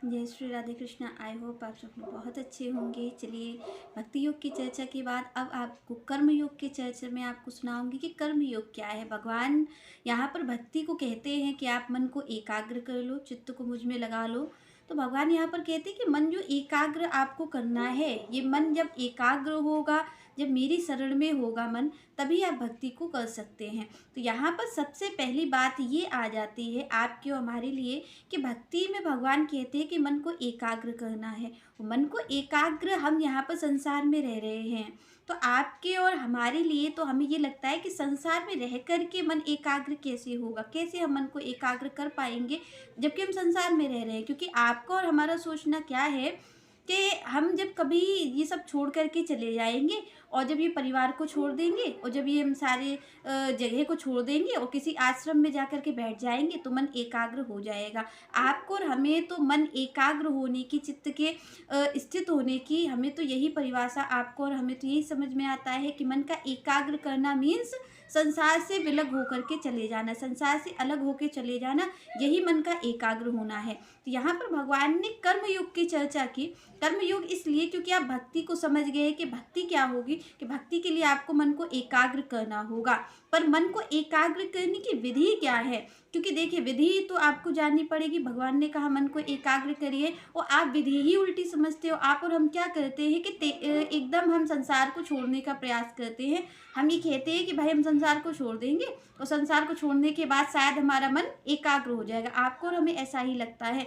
जय Shri Radhe Krishna. I hope आप सब लोग बहुत अच्छे होंगे। चलिए, भक्ति योग की चर्चा के बाद अब आपको कर्म योग की चर्चा में आपको सुनाऊंगी कि कर्म योग क्या है। भगवान यहाँ पर भक्ति को कहते हैं कि आप मन को एकाग्र कर लो, चित्त को मुझ में लगा लो। तो भगवान यहाँ पर कहते हैं कि मन जो एकाग्र आपको करना है, ये मन जब एकाग्र होगा, जब मेरी शरण में होगा मन, तभी आप भक्ति को कर सकते हैं। तो यहाँ पर सबसे पहली बात ये आ जाती है आपके और हमारे लिए कि भक्ति में भगवान कहते हैं कि मन को एकाग्र करना है। मन को एकाग्र हम यहाँ पर संसार में रह रहे हैं, तो आपके और हमारे लिए तो हमें ये लगता है कि संसार में रह कर के मन एकाग्र कैसे होगा, कैसे हम मन को एकाग्र कर पाएंगे जबकि हम संसार में रह रहे हैं। क्योंकि आपका और हमारा सोचना क्या है कि हम जब कभी ये सब छोड़ कर के चले जाएंगे, और जब ये परिवार को छोड़ देंगे, और जब ये हम सारे जगह को छोड़ देंगे और किसी आश्रम में जा कर के बैठ जाएंगे तो मन एकाग्र हो जाएगा। आपको और हमें तो मन एकाग्र होने की, चित्त के स्थित होने की, हमें तो यही परिभाषा, आपको और हमें तो यही समझ में आता है कि मन का एकाग्र करना मीन्स संसार से विलग होकर के चले जाना, संसार से अलग होकर चले जाना, यही मन का एकाग्र होना है। तो यहाँ पर भगवान ने कर्म योग की चर्चा की। कर्म योग इसलिए क्योंकि आप भक्ति को समझ गए कि भक्ति क्या होगी, कि भक्ति के लिए आपको मन को एकाग्र करना होगा। पर मन को एकाग्र करने की विधि क्या है, क्योंकि देखिए विधि तो आपको जाननी पड़ेगी। भगवान ने कहा मन को एकाग्र करिए, और आप विधि ही उल्टी समझते हो। आप और हम क्या करते हैं कि एकदम हम संसार को छोड़ने का प्रयास करते हैं। हम ये कहते हैं कि भाई हम संसार को छोड़ देंगे, और संसार को छोड़ने के बाद शायद हमारा मन एकाग्र हो जाएगा। आपको और हमें ऐसा ही लगता है।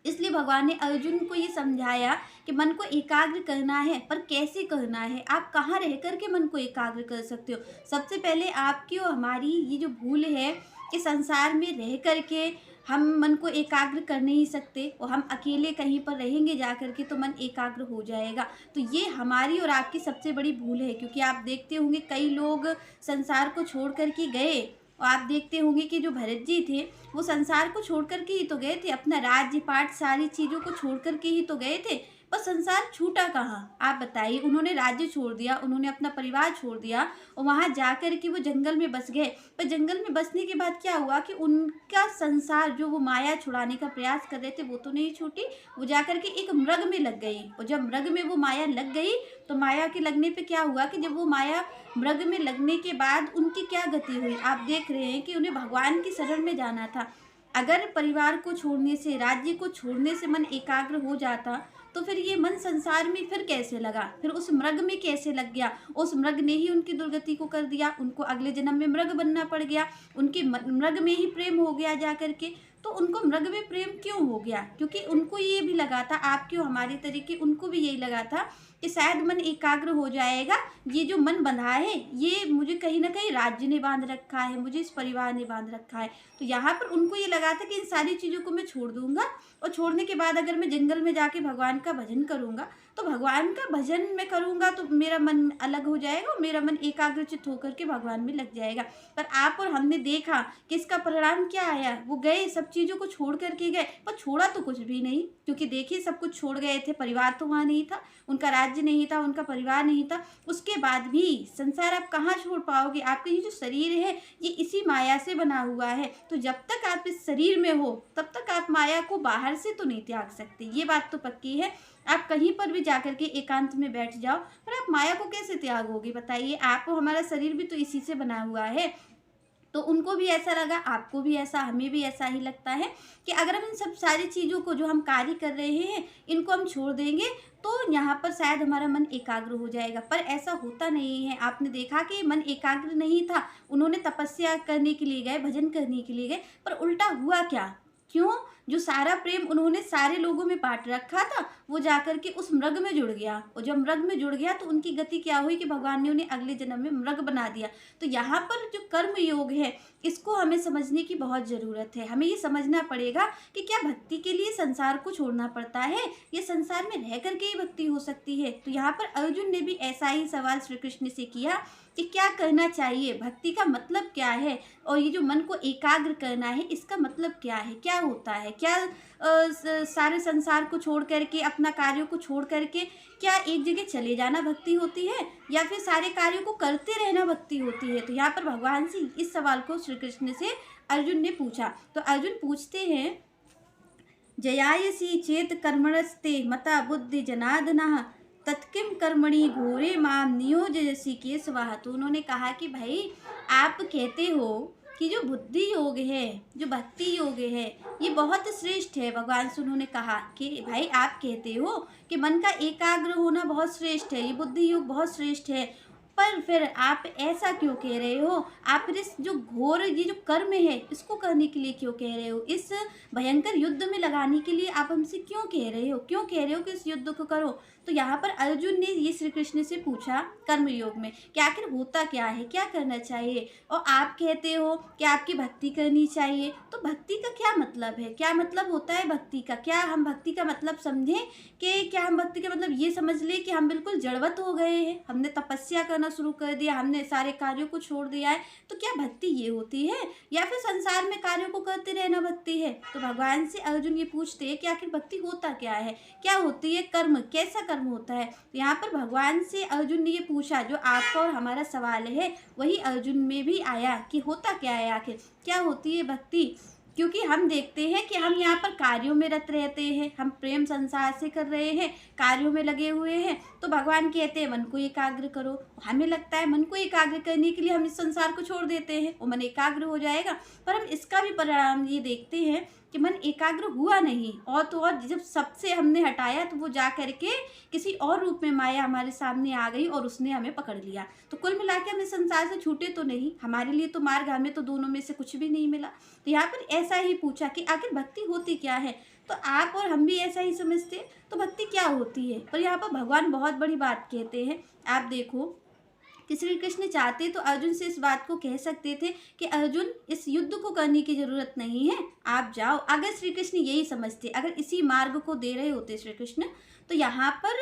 इसलिए भगवान ने अर्जुन को ये समझाया कि मन को एकाग्र करना है, पर कैसे करना है, आप कहाँ रह कर के मन को एकाग्र कर सकते हो। सबसे पहले आपकी और हमारी ये जो भूल है कि संसार में रह कर के हम मन को एकाग्र कर नहीं सकते, और हम अकेले कहीं पर रहेंगे जा कर के तो मन एकाग्र हो जाएगा। तो ये हमारी और आपकी सबसे बड़ी भूल है। क्योंकि आप देखते होंगे कई लोग संसार को छोड़ कर के गए, और आप देखते होंगे कि जो भरत जी थे वो संसार को छोड़ कर के ही तो गए थे, अपना राज्य पाट सारी चीज़ों को छोड़ कर के ही तो गए थे। पर संसार छूटा कहाँ, आप बताइए। उन्होंने राज्य छोड़ दिया, उन्होंने अपना परिवार छोड़ दिया, और वहाँ जा कर के वो जंगल में बस गए। पर जंगल में बसने के बाद क्या हुआ कि उनका संसार जो वो माया छुड़ाने का प्रयास कर रहे थे वो तो नहीं छूटी, वो जा कर के एक मृग में लग गई। और जब मृग में वो माया लग गई, तो माया के लगने पे क्या हुआ कि जब वो माया मृग में लगने के बाद उनकी क्या गति हुई, आप देख रहे हैं कि उन्हें भगवान की शरण में जाना था। अगर परिवार को छोड़ने से, राज्य को छोड़ने से मन एकाग्र हो जाता, तो फिर ये मन संसार में फिर कैसे लगा, फिर उस मृग में कैसे लग गया। उस मृग ने ही उनकी दुर्गति को कर दिया, उनको अगले जन्म में मृग बनना पड़ गया, उनके मृग में ही प्रेम हो गया जा करके। तो उनको मृग में प्रेम क्यों हो गया, क्योंकि उनको ये भी लगा था, आपके और हमारे तरीके उनको भी यही लगा था कि शायद मन एकाग्र हो जाएगा, ये जो मन बंधा है ये मुझे कहीं ना कहीं राज्य ने बांध रखा है, मुझे इस परिवार ने बांध रखा है। तो यहाँ पर उनको ये लगा था कि इन सारी चीज़ों को मैं छोड़ दूंगा, और छोड़ने के बाद अगर मैं जंगल में जाके भगवान का भजन करूंगा, तो भगवान का भजन मैं करूंगा तो मेरा मन अलग हो जाएगा, और मेरा मन एकाग्रचित होकर के भगवान में लग जाएगा। पर आप और हमने देखा कि इसका परिणाम क्या आया, वो गए सब चीज़ों को छोड़ करके गए, पर छोड़ा तो कुछ भी नहीं। क्योंकि देखिए सब कुछ छोड़ गए थे, परिवार तो वहाँ नहीं था, उनका राज्य नहीं था, उनका परिवार नहीं था, उसके बाद भी संसार आप कहाँ छोड़ पाओगे। आपका ये जो शरीर है ये इसी माया से बना हुआ है, तो जब तक आप इस शरीर में हो तब तक आप माया को बाहर से तो नहीं त्याग सकते, ये बात तो पक्की है। आप कहीं पर भी जाकर के एकांत में बैठ जाओ, पर आप माया को कैसे त्यागोगे बताइए। आपको, हमारा शरीर भी तो इसी से बना हुआ है। तो उनको भी ऐसा लगा, आपको भी ऐसा, हमें भी ऐसा ही लगता है कि अगर हम इन सब सारी चीज़ों को जो हम कार्य कर रहे हैं इनको हम छोड़ देंगे, तो यहाँ पर शायद हमारा मन एकाग्र हो जाएगा। पर ऐसा होता नहीं है। आपने देखा कि मन एकाग्र नहीं था, उन्होंने तपस्या करने के लिए गए, भजन करने के लिए गए, पर उल्टा हुआ क्या, क्यों, जो सारा प्रेम उन्होंने सारे लोगों में बांट रखा था वो जाकर के उस मृग में जुड़ गया, और जब मृग में जुड़ गया तो उनकी गति क्या हुई कि भगवान ने उन्हें अगले जन्म में मृग बना दिया। तो यहाँ पर जो कर्म योग है इसको हमें समझने की बहुत ज़रूरत है। हमें ये समझना पड़ेगा कि क्या भक्ति के लिए संसार को छोड़ना पड़ता है, या संसार में रह करके ही भक्ति हो सकती है। तो यहाँ पर अर्जुन ने भी ऐसा ही सवाल श्री कृष्ण से किया कि क्या करना चाहिए, भक्ति का मतलब क्या है, और ये जो मन को एकाग्र करना है इसका मतलब क्या है, क्या होता है, क्या सारे संसार को छोड़ करके, अपना कार्यों को छोड़ करके क्या एक जगह चले जाना भक्ति होती है, या फिर सारे कार्यों को करते रहना भक्ति होती है। तो यहाँ पर भगवान से इस सवाल को श्री कृष्ण से अर्जुन ने पूछा। तो अर्जुन पूछते हैं, जयायसी चेत कर्मणस्ते मता बुद्धि जनार्दनः तत्किम कर्मणि घोरे माम नियोजयसी केशवाः। तो उन्होंने कहा कि भाई आप कहते हो कि जो बुद्धि योग है, जो भक्ति योग है, ये बहुत श्रेष्ठ है। भगवान से उन्होंने कहा कि भाई आप कहते हो कि मन का एकाग्र होना बहुत श्रेष्ठ है, ये बुद्धि योग बहुत श्रेष्ठ है, पर फिर आप ऐसा क्यों कह रहे हो? आप फिर इस जो घोर ये जो कर्म है इसको करने के लिए क्यों कह रहे हो? इस भयंकर युद्ध में लगाने के लिए आप हमसे क्यों कह रहे हो? क्यों कह रहे हो कि इस युद्ध को करो? तो यहाँ पर अर्जुन ने ये श्री कृष्ण से पूछा कर्मयोग में कि आखिर होता क्या है, क्या करना चाहिए? और आप कहते हो कि आपकी भक्ति करनी चाहिए। तो भक्ति का क्या मतलब है? क्या मतलब होता है भक्ति का? क्या हम भक्ति का मतलब समझें कि क्या हम भक्ति का मतलब ये समझ ले कि हम बिल्कुल जड़वत हो गए हैं, हमने तपस्या करना शुरू कर दिया, हमने सारे कार्यों को छोड़ दिया है? तो क्या भक्ति ये होती है, या फिर संसार में कार्यों को करते रहना भक्ति है? तो भगवान से अर्जुन ये पूछते हैं कि आखिर भक्ति होता क्या है, क्या होती है कर्म, कैसा कर्म होता है? यहाँ पर भगवान से अर्जुन ने ये पूछा, जो आपका और हमारा सवाल है वही अर्जुन में भी आया कि होता क्या है, आखिर क्या होती है भक्ति? क्योंकि हम देखते हैं कि हम यहाँ पर कार्यों में रत रहते हैं, हम प्रेम संसार से कर रहे हैं, कार्यों में लगे हुए हैं। तो भगवान कहते हैं मन को एकाग्र करो। हमें लगता है मन को एकाग्र करने के लिए हम इस संसार को छोड़ देते हैं, वो मन एकाग्र हो जाएगा, पर हम इसका भी परिणाम ये देखते हैं कि मन एकाग्र हुआ नहीं, और तो और जब सबसे हमने हटाया तो वो जा करके किसी और रूप में माया हमारे सामने आ गई और उसने हमें पकड़ लिया। तो कुल मिला के हम इस संसार से छूटे तो नहीं, हमारे लिए तो मार्ग, हमें तो दोनों में से कुछ भी नहीं मिला। तो यहाँ पर ऐसा ही पूछा कि आखिर भक्ति होती क्या है? तो आप और हम भी ऐसा ही समझते हैं, तो भक्ति क्या होती है? पर यहाँ पर भगवान बहुत बड़ी बात कहते हैं। आप देखो कि श्री कृष्ण चाहते तो अर्जुन से इस बात को कह सकते थे कि अर्जुन इस युद्ध को करने की जरूरत नहीं है, आप जाओ। अगर श्री कृष्ण यही समझते, अगर इसी मार्ग को दे रहे होते श्री कृष्ण, तो यहाँ पर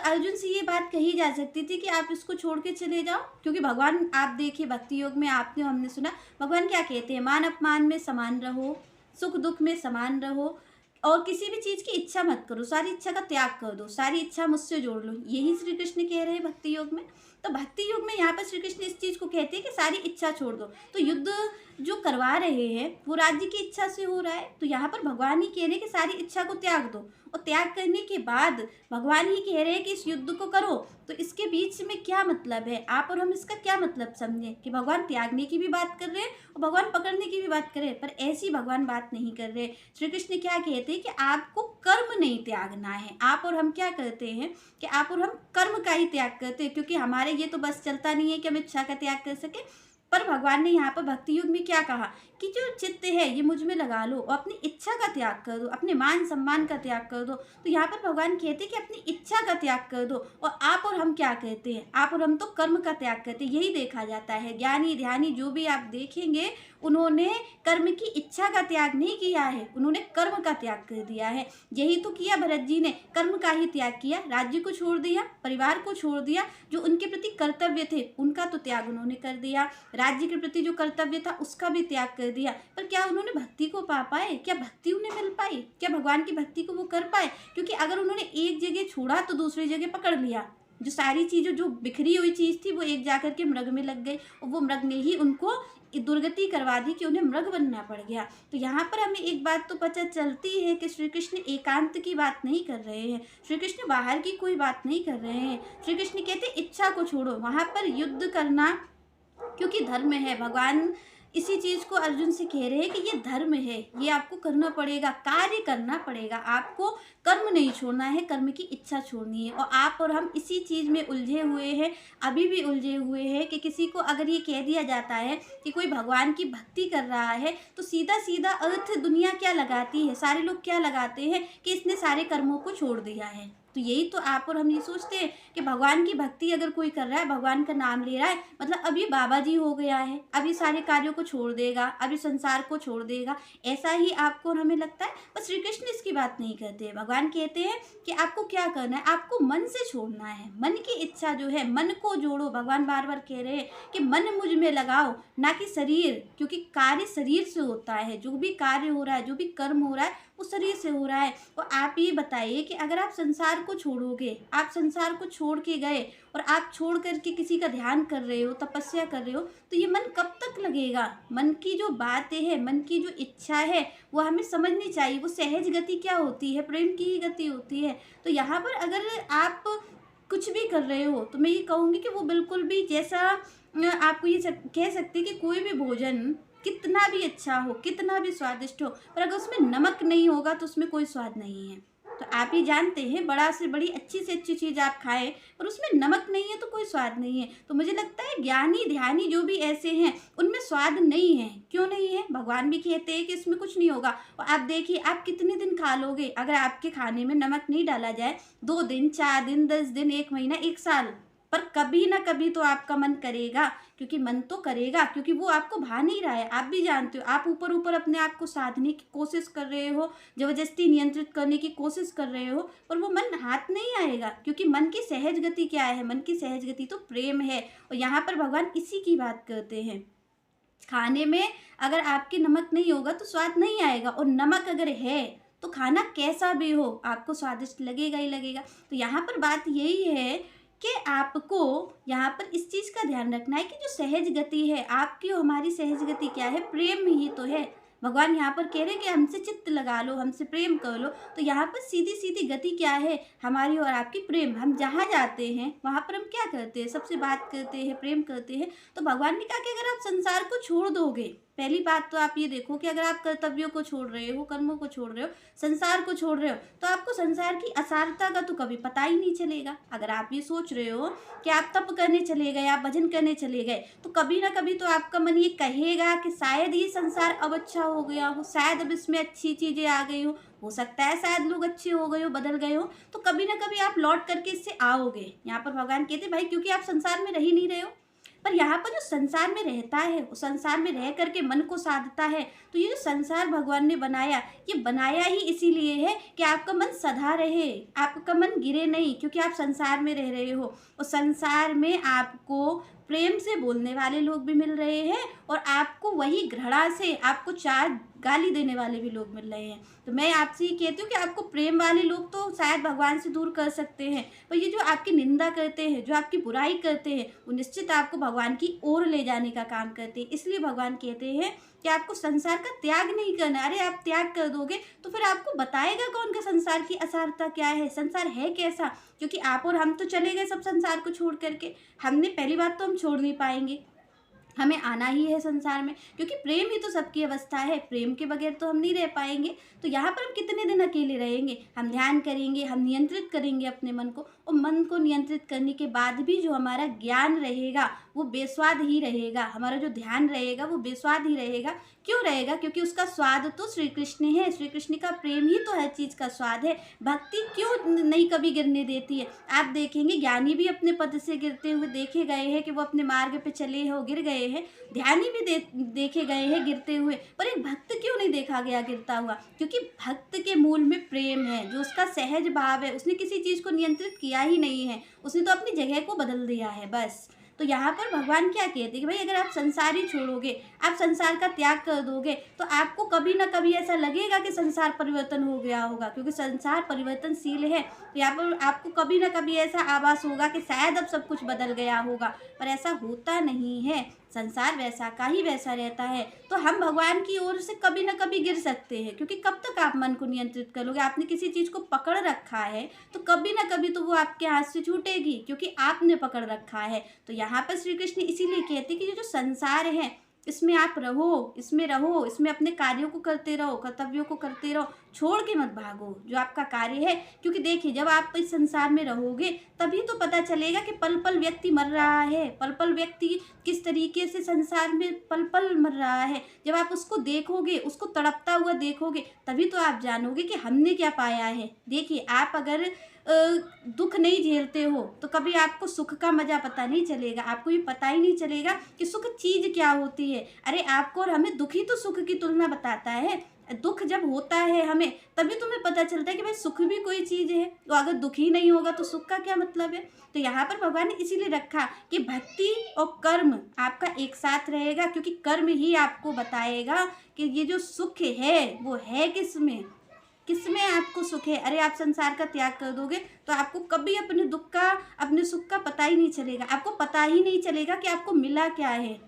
अर्जुन से ये बात कही जा सकती थी कि आप इसको छोड़ के चले जाओ। क्योंकि भगवान, आप देखिए भक्ति योग में आपने हमने सुना भगवान क्या कहते हैं, मान अपमान में समान रहो, सुख दुख में समान रहो, और किसी भी चीज़ की इच्छा मत करो, सारी इच्छा का त्याग कर दो, सारी इच्छा मुझसे जोड़ लो। यही श्री कृष्ण कह रहे हैं भक्ति योग में। तो भक्ति योग में यहाँ पर श्री कृष्ण इस चीज़ को कहते हैं कि सारी इच्छा छोड़ दो। तो युद्ध जो करवा रहे हैं वो राज्य की इच्छा से हो रहा है, तो यहाँ पर भगवान ही कह रहे हैं कि सारी इच्छा को त्याग दो, और त्याग करने के बाद भगवान ही कह रहे हैं कि इस युद्ध को करो। तो इसके बीच में क्या मतलब है, आप और हम इसका क्या मतलब समझें कि भगवान त्यागने की भी बात कर रहे हैं और भगवान पकड़ने की भी बात कर रहे हैं, पर ऐसी भगवान बात नहीं कर रहे। श्री कृष्ण क्या कहते हैं कि आपको कर्म नहीं त्यागना है। आप और हम क्या करते हैं कि आप और हम कर्म का ही त्याग करते हैं, क्योंकि हमारे ये तो बस चलता नहीं है कि हम इच्छा का त्याग कर सके। पर भगवान ने यहाँ पर भक्ति युग में क्या कहा कि जो चित्त है ये मुझ में लगा लो और अपनी इच्छा का त्याग कर दो, अपने मान सम्मान का त्याग कर दो। तो यहाँ पर भगवान कहते हैं कि अपनी इच्छा का त्याग कर दो। और आप और हम क्या कहते हैं, आप और हम तो कर्म का त्याग करते हैं। यही देखा जाता है, ज्ञानी ध्यानी जो भी आप देखेंगे उन्होंने कर्म की इच्छा का त्याग नहीं किया है, उन्होंने कर्म का त्याग कर दिया है। यही तो किया भरत जी ने, कर्म का ही त्याग किया, राज्य को छोड़ दिया, परिवार को छोड़ दिया, जो उनके प्रति कर्तव्य थे उनका तो त्याग उन्होंने कर दिया, राज्य के प्रति जो कर्तव्य था उसका भी त्याग कर दिया। पर क्या उन्होंने भक्ति को पा पाए? क्या भक्ति उन्हें मिल पाई? क्या भगवान की भक्ति को वो कर पाए? क्योंकि अगर उन्होंने एक जगह छोड़ा तो दूसरी जगह पकड़ लिया। जो सारी चीज़ें, जो बिखरी हुई चीज़ थी वो एक जाकर के मृग में लग गई, और वो मृग ने ही उनको दुर्गति करवा दी कि उन्हें मृग बनना पड़ गया। तो यहाँ पर हमें एक बात तो पता चलती है कि श्री कृष्ण एकांत की बात नहीं कर रहे हैं, श्री कृष्ण बाहर की कोई बात नहीं कर रहे हैं। श्री कृष्ण कहते इच्छा को छोड़ो, वहाँ पर युद्ध करना क्योंकि धर्म है। भगवान इसी चीज़ को अर्जुन से कह रहे हैं कि ये धर्म है, ये आपको करना पड़ेगा, कार्य करना पड़ेगा, आपको कर्म नहीं छोड़ना है, कर्म की इच्छा छोड़नी है। और आप और हम इसी चीज़ में उलझे हुए हैं, अभी भी उलझे हुए हैं कि किसी को अगर ये कह दिया जाता है कि कोई भगवान की भक्ति कर रहा है तो सीधा सीधा अर्थ दुनिया क्या लगाती है, सारे लोग क्या लगाते हैं कि इसने सारे कर्मों को छोड़ दिया है। तो यही तो आप और हम ये सोचते हैं कि भगवान की भक्ति अगर कोई कर रहा है, भगवान का नाम ले रहा है, मतलब अब ये बाबा जी हो गया है, अब ये सारे कार्यों को छोड़ देगा, अब ये संसार को छोड़ देगा, ऐसा ही आपको और हमें लगता है। पर श्री कृष्ण इसकी बात नहीं करते हैं। भगवान कहते हैं कि आपको क्या करना है, आपको मन से छोड़ना है, मन की इच्छा जो है, मन को जोड़ो। भगवान बार बार कह रहे हैं कि मन मुझ में लगाओ, ना कि शरीर, क्योंकि कार्य शरीर से होता है। जो भी कार्य हो रहा है, जो भी कर्म हो रहा है वो शरीर से हो रहा है। और आप ये बताइए कि अगर आप संसार को छोड़ोगे, आप संसार को छोड़ के गए और आप छोड़ कर के किसी का ध्यान कर रहे हो, तपस्या कर रहे हो, तो ये मन कब तक लगेगा? मन की जो बातें हैं, मन की जो इच्छा है, वो हमें समझनी चाहिए। वो सहज गति क्या होती है? प्रेम की ही गति होती है। तो यहाँ पर अगर आप कुछ भी कर रहे हो, तो मैं ये कहूँगी कि वो बिल्कुल भी जैसा आपको ये कह सकते हैं कि कोई भी भोजन कितना भी अच्छा हो, कितना भी स्वादिष्ट हो, पर अगर उसमें नमक नहीं होगा तो उसमें कोई स्वाद नहीं है। तो आप ये जानते हैं, बड़ा से बड़ी अच्छी से अच्छी चीज़ आप खाएं, पर उसमें नमक नहीं है तो कोई स्वाद नहीं है। तो मुझे लगता है ज्ञानी ध्यानी जो भी ऐसे हैं, उनमें स्वाद नहीं है। क्यों नहीं है? भगवान भी कहते हैं कि इसमें कुछ नहीं होगा। और आप देखिए, आप कितने दिन खा लोगे अगर आपके खाने में नमक नहीं डाला जाए? 2 दिन, 4 दिन, 10 दिन, 1 महीना, 1 साल, पर कभी ना कभी तो आपका मन करेगा। क्योंकि मन तो करेगा, क्योंकि वो आपको भा नहीं रहा है। आप भी जानते हो, आप ऊपर ऊपर अपने आप को साधने की कोशिश कर रहे हो, जबरदस्ती नियंत्रित करने की कोशिश कर रहे हो, पर वो मन हाथ नहीं आएगा। क्योंकि मन की सहज गति क्या है? मन की सहज गति तो प्रेम है। और यहाँ पर भगवान इसी की बात करते हैं। खाने में अगर आपके नमक नहीं होगा तो स्वाद नहीं आएगा, और नमक अगर है तो खाना कैसा भी हो आपको स्वादिष्ट लगेगा ही लगेगा। तो यहाँ पर बात यही है कि आपको यहाँ पर इस चीज़ का ध्यान रखना है कि जो सहज गति है आपकी और हमारी सहज गति क्या है? प्रेम ही तो है। भगवान यहाँ पर कह रहे हैं कि हमसे चित्त लगा लो, हमसे प्रेम कर लो। तो यहाँ पर सीधी सीधी गति क्या है? हमारी और आपकी प्रेम। हम जहाँ जाते हैं वहाँ पर हम क्या करते हैं? सबसे बात करते हैं, प्रेम करते हैं। तो भगवान ने कहा कि अगर आप संसार को छोड़ दोगे, पहली बात तो आप ये देखो कि अगर आप कर्तव्यों को छोड़ रहे हो, कर्मों को छोड़ रहे हो, संसार को छोड़ रहे हो, तो आपको संसार की असारता का तो कभी पता ही नहीं चलेगा। अगर आप ये सोच रहे हो कि आप तप करने चले गए, आप भजन करने चले गए, तो कभी ना कभी तो आपका मन ये कहेगा कि शायद ये संसार अब अच्छा हो गया हो, शायद अब इसमें अच्छी चीज़ें आ गई हो सकता है शायद लोग अच्छे हो गए हो, बदल गए हो, तो कभी ना कभी आप लौट करके इससे आओगे। यहाँ पर भगवान कहते भाई, क्योंकि आप संसार में रह ही नहीं रहे हो। पर यहाँ पर जो संसार में रहता है, वो संसार में रह करके मन को साधता है। तो ये जो संसार भगवान ने बनाया, ये बनाया ही इसीलिए है कि आपका मन सधा रहे, आपका मन गिरे नहीं, क्योंकि आप संसार में रह रहे हो। और संसार में आपको प्रेम से बोलने वाले लोग भी मिल रहे हैं, और आपको वही घृणा से आपको 4 गाली देने वाले भी लोग मिल रहे हैं। तो मैं आपसे ये कहती हूँ कि आपको प्रेम वाले लोग तो शायद भगवान से दूर कर सकते हैं, पर ये जो आपकी निंदा करते हैं, जो आपकी बुराई करते हैं, वो निश्चित आपको भगवान की ओर ले जाने का काम करते हैं। इसलिए भगवान कहते हैं कि आपको संसार का त्याग नहीं करना। अरे आप त्याग कर दोगे तो फिर आपको बताएगा कौन कि संसार की असारता क्या है, संसार है कैसा? क्योंकि आप और हम तो चले गए सब संसार को छोड़ करके। हमने पहली बात तो हम छोड़ नहीं पाएंगे, हमें आना ही है संसार में, क्योंकि प्रेम ही तो सबकी अवस्था है। प्रेम के बगैर तो हम नहीं रह पाएंगे। तो यहाँ पर हम कितने दिन अकेले रहेंगे? हम ध्यान करेंगे, हम नियंत्रित करेंगे अपने मन को, और मन को नियंत्रित करने के बाद भी जो हमारा ज्ञान रहेगा वो बेस्वाद ही रहेगा, हमारा जो ध्यान रहेगा वो बेस्वाद ही रहेगा। क्यों रहेगा? क्योंकि उसका स्वाद तो श्री कृष्ण है। श्री कृष्ण का प्रेम ही तो हर चीज़ का स्वाद है। भक्ति क्यों नहीं कभी गिरने देती है? आप देखेंगे ज्ञानी भी अपने पद से गिरते हुए देखे गए हैं कि वो अपने मार्ग पे चले हो गिर गए हैं, ध्यानी भी देखे गए हैं गिरते हुए, पर एक भक्त क्यों नहीं देखा गया गिरता हुआ? क्योंकि भक्त के मूल में प्रेम है, जो उसका सहज भाव है। उसने किसी चीज़ को नियंत्रित किया ही नहीं है, उसने तो अपनी जगह को बदल दिया है बस। तो यहाँ पर भगवान क्या कहते हैं कि भाई अगर आप संसार ही छोड़ोगे, आप संसार का त्याग कर दोगे, तो आपको कभी ना कभी ऐसा लगेगा कि संसार परिवर्तन हो गया होगा, क्योंकि संसार परिवर्तनशील है। तो यहाँ पर आपको कभी ना कभी ऐसा आभास होगा कि शायद अब सब कुछ बदल गया होगा, पर ऐसा होता नहीं है। संसार वैसा का ही वैसा रहता है। तो हम भगवान की ओर से कभी ना कभी गिर सकते हैं, क्योंकि कब तक आप मन को नियंत्रित करोगे? आपने किसी चीज़ को पकड़ रखा है तो कभी ना कभी तो वो आपके हाथ से छूटेगी, क्योंकि आपने पकड़ रखा है। तो यहाँ पर श्री कृष्ण इसीलिए कहते हैं कि ये जो संसार है इसमें आप रहो, इसमें अपने कार्यों को करते रहो, कर्तव्यों को करते रहो, छोड़ के मत भागो जो आपका कार्य है। क्योंकि देखिए, जब आप इस संसार में रहोगे तभी तो पता चलेगा कि पल पल व्यक्ति मर रहा है, पल पल व्यक्ति किस तरीके से संसार में पल पल मर रहा है। जब आप उसको देखोगे, उसको तड़पता हुआ देखोगे, तभी तो आप जानोगे कि हमने क्या पाया है। देखिए, आप अगर दुख नहीं झेलते हो तो कभी आपको सुख का मजा पता नहीं चलेगा, आपको ये पता ही नहीं चलेगा कि सुख चीज क्या होती है। अरे आपको और हमें दुख ही तो सुख की तुलना बताता है। दुख जब होता है हमें, तभी तुम्हें पता चलता है कि भाई सुख भी कोई चीज़ है। तो अगर दुख ही नहीं होगा तो सुख का क्या मतलब है? तो यहाँ पर भगवान ने इसीलिए रखा कि भक्ति और कर्म आपका एक साथ रहेगा, क्योंकि कर्म ही आपको बताएगा कि ये जो सुख है वो है किस में। किसमें आपको सुख है? अरे आप संसार का त्याग कर दोगे तो आपको कभी अपने दुख का, अपने सुख का पता ही नहीं चलेगा। आपको पता ही नहीं चलेगा कि आपको मिला क्या है।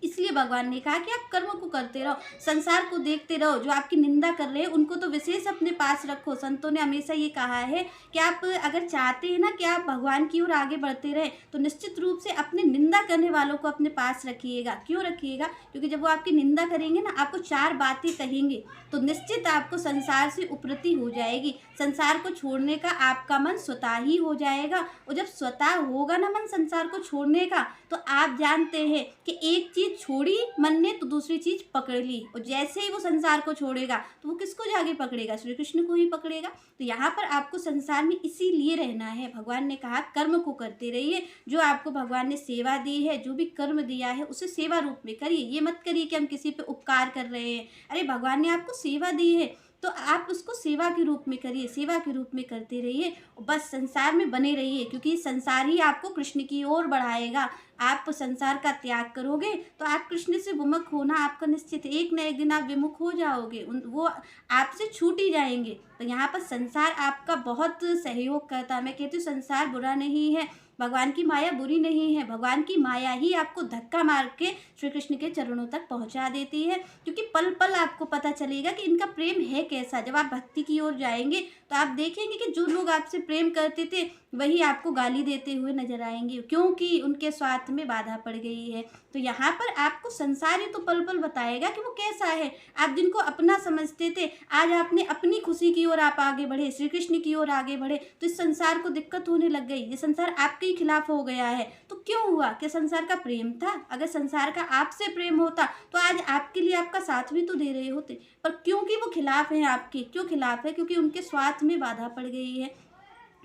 इसलिए भगवान ने कहा कि आप कर्म को करते रहो, संसार को देखते रहो। जो आपकी निंदा कर रहे हैं उनको तो विशेष अपने पास रखो। संतों ने हमेशा ये कहा है कि आप अगर चाहते हैं ना कि आप भगवान की ओर आगे बढ़ते रहें, तो निश्चित रूप से अपने निंदा करने वालों को अपने पास रखिएगा। क्यों रखिएगा? क्योंकि जब वो आपकी निंदा करेंगे ना, आपको 4 बातें कहेंगे, तो निश्चित आपको संसार से उपरति हो जाएगी। संसार को छोड़ने का आपका मन स्वतः ही हो जाएगा। और जब स्वतः होगा ना मन संसार को छोड़ने का, तो आप जानते हैं कि एक चीज़ छोड़ी मन ने तो दूसरी चीज़ पकड़ ली। और जैसे ही वो संसार को छोड़ेगा तो वो किसको जाके पकड़ेगा? श्री कृष्ण को ही पकड़ेगा। तो यहाँ पर आपको संसार में इसीलिए रहना है। भगवान ने कहा कर्म को करते रहिए। जो आपको भगवान ने सेवा दी है, जो भी कर्म दिया है, उसे सेवा रूप में करिए। ये मत करिए कि हम किसी पे उपकार कर रहे हैं। अरे भगवान ने आपको सेवा दी है तो आप उसको सेवा के रूप में करिए, सेवा के रूप में करते रहिए। बस संसार में बने रहिए, क्योंकि संसार ही आपको कृष्ण की ओर बढ़ाएगा। आप संसार का त्याग करोगे तो आप कृष्ण से विमुख होना आपका निश्चित है। एक न एक दिन आप विमुख हो जाओगे, वो आपसे छूट ही जाएंगे। तो यहाँ पर संसार आपका बहुत सहयोग करता है। मैं कहती हूँ संसार बुरा नहीं है, भगवान की माया बुरी नहीं है। भगवान की माया ही आपको धक्का मार के श्री कृष्ण के चरणों तक पहुंचा देती है, क्योंकि पल पल आपको पता चलेगा कि इनका प्रेम है कैसा। जब आप भक्ति की ओर जाएंगे तो आप देखेंगे कि जो लोग आपसे प्रेम करते थे वही आपको गाली देते हुए नजर आएंगे, क्योंकि उनके स्वार्थ में बाधा पड़ गई है। तो यहाँ पर आपको संसार ही तो पल पल बताएगा कि वो कैसा है। आप जिनको अपना समझते थे, आज आपने अपनी खुशी की ओर आप आगे बढ़े, श्री कृष्ण की ओर आगे बढ़े, तो इस संसार को दिक्कत होने लग गई। ये संसार आपके ही खिलाफ हो गया है। तो क्यों हुआ? क्या संसार का प्रेम था? अगर संसार का आपसे प्रेम होता तो आज आपके लिए आपका साथ भी तो दे रहे होते। पर क्योंकि वो खिलाफ हैं आपके, क्यों खिलाफ है? क्योंकि उनके स्वार्थ में बाधा पड़ गई है।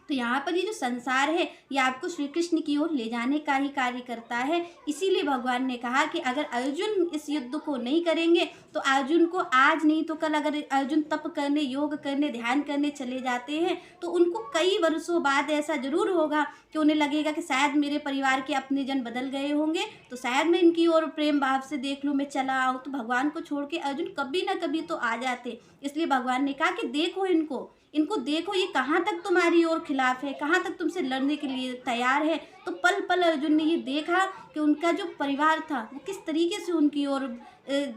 तो यहाँ पर ये जो संसार है ये आपको श्री कृष्ण की ओर ले जाने का ही कार्य करता है। इसीलिए भगवान ने कहा कि अगर अर्जुन इस युद्ध को नहीं करेंगे तो अर्जुन को आज नहीं तो कल, अगर अर्जुन तप करने, योग करने, ध्यान करने चले जाते हैं तो उनको कई वर्षों बाद ऐसा जरूर होगा कि उन्हें लगेगा कि शायद मेरे परिवार के अपने जन बदल गए होंगे, तो शायद मैं इनकी ओर प्रेम भाव से देख लूँ, मैं चला आऊँ। तो भगवान को छोड़ के अर्जुन कभी ना कभी तो आ जाते। इसलिए भगवान ने कहा कि देखो इनको देखो, ये कहाँ तक तुम्हारी ओर खिलाफ है, कहाँ तक तुमसे लड़ने के लिए तैयार है। तो पल पल अर्जुन ने ये देखा कि उनका जो परिवार था वो किस तरीके से उनकी ओर,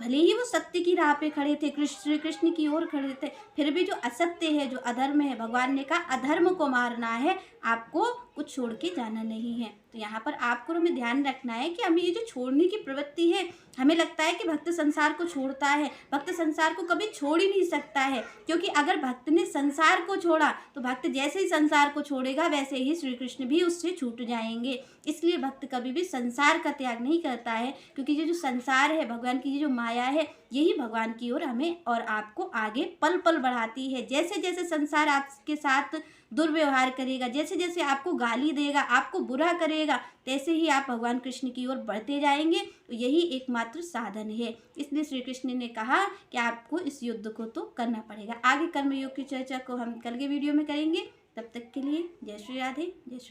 भले ही वो सत्य की राह पे खड़े थे, श्री कृष्ण की ओर खड़े थे, फिर भी जो असत्य है, जो अधर्म है, भगवान ने कहा अधर्म को मारना है, आपको कुछ छोड़ के जाना नहीं है। तो यहाँ पर आपको हमें ध्यान रखना है कि हमें ये जो छोड़ने की प्रवृत्ति है, हमें लगता है कि भक्त संसार को छोड़ता है, भक्त संसार को कभी छोड़ ही नहीं सकता है। क्योंकि अगर भक्त ने संसार को छोड़ा तो भक्त जैसे ही संसार को छोड़ेगा वैसे ही श्री कृष्ण भी उससे छूट जाएंगे। इसलिए भक्त कभी भी संसार का त्याग नहीं करता है, क्योंकि ये जो संसार है, भगवान की ये जो माया है, यही भगवान की ओर हमें और आपको आगे पल पल बढ़ाती है। जैसे जैसे संसार आपके साथ दुर्व्यवहार करेगा, जैसे जैसे आपको गाली देगा, आपको बुरा करेगा, तैसे ही आप भगवान कृष्ण की ओर बढ़ते जाएंगे। तो यही एकमात्र साधन है। इसलिए श्री कृष्ण ने कहा कि आपको इस युद्ध को तो करना पड़ेगा। आगे कर्मयोग की चर्चा को हम कल के वीडियो में करेंगे। तब तक के लिए जय श्री राधे, जय श्री।